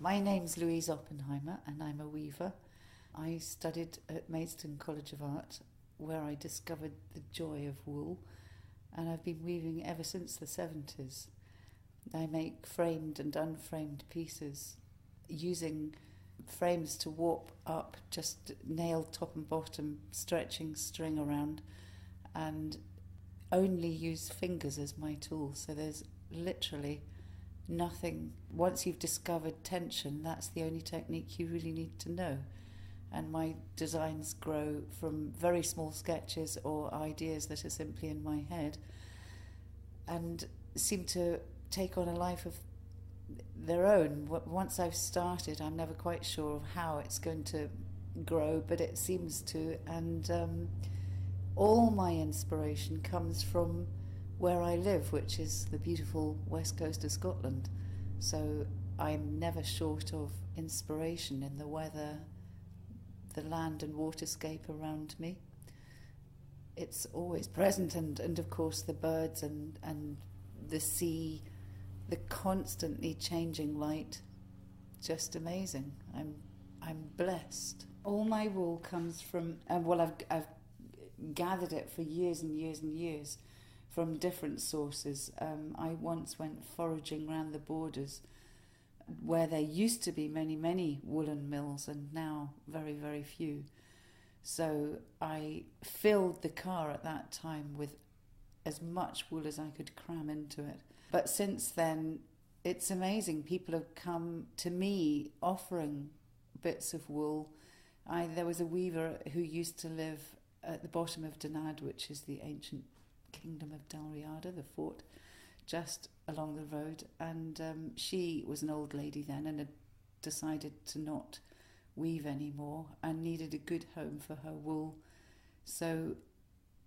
My name's Louise Oppenheimer and I'm a weaver. I studied at Maidstone College of Art where I discovered the joy of wool, and I've been weaving ever since the 70s. I make framed and unframed pieces using frames to warp up, just nail top and bottom, stretching string around, and only use fingers as my tool. So there's literally nothing. Once you've discovered tension, that's the only technique you really need to know. And my designs grow from very small sketches or ideas that are simply in my head and seem to take on a life of their own. Once I've started, I'm never quite sure of how it's going to grow, but it seems to. And all my inspiration comes from where I live, which is the beautiful west coast of Scotland. So I'm never short of inspiration in the weather, the land and waterscape around me. It's always present, and of course the birds and the sea, the constantly changing light, just amazing. I'm blessed. All my wool comes from, I've gathered it for years and years and years from different sources. I once went foraging around the borders where there used to be many, many woolen mills and now very, very few. So I filled the car at that time with as much wool as I could cram into it. But since then, it's amazing. People have come to me offering bits of wool. There was a weaver who used to live at the bottom of Dunad, which is the ancient kingdom of Dalriada, the fort, just along the road. And she was an old lady then and had decided to not weave anymore and needed a good home for her wool. So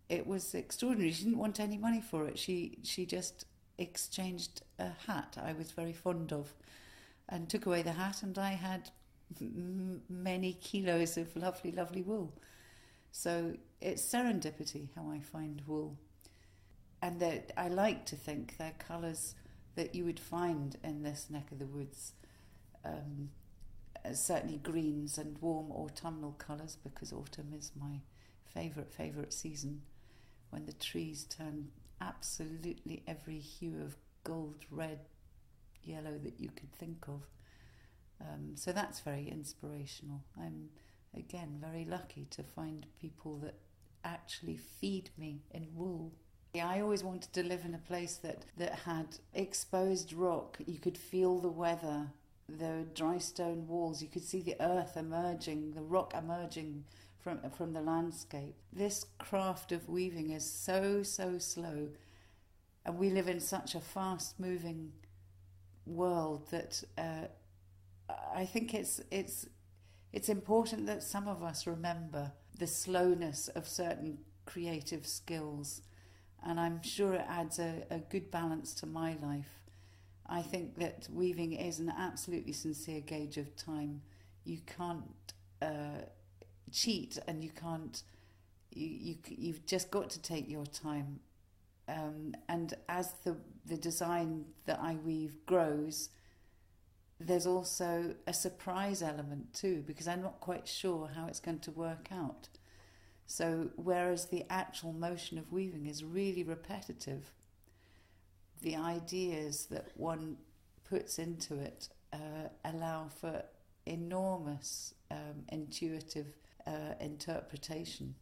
it was extraordinary. She didn't want any money for it. She just exchanged a hat I was very fond of and took away the hat, and I had many kilos of lovely, lovely wool. So it's serendipity how I find wool. And I like to think they're colours that you would find in this neck of the woods. Certainly greens and warm autumnal colours, because autumn is my favourite season, when the trees turn absolutely every hue of gold, red, yellow that you could think of. So that's very inspirational. I'm, again, very lucky to find people that actually feed me in wool. I always wanted to live in a place that had exposed rock. You could feel the weather, the dry stone walls. You could see the earth emerging, the rock emerging from the landscape. This craft of weaving is so slow, and we live in such a fast-moving world that I think it's important that some of us remember the slowness of certain creative skills. And I'm sure it adds a good balance to my life. I think that weaving is an absolutely sincere gauge of time. You can't cheat, and you can't. You've just got to take your time. And as the design that I weave grows, there's also a surprise element too, because I'm not quite sure how it's going to work out. So whereas the actual motion of weaving is really repetitive, the ideas that one puts into it allow for enormous intuitive interpretation.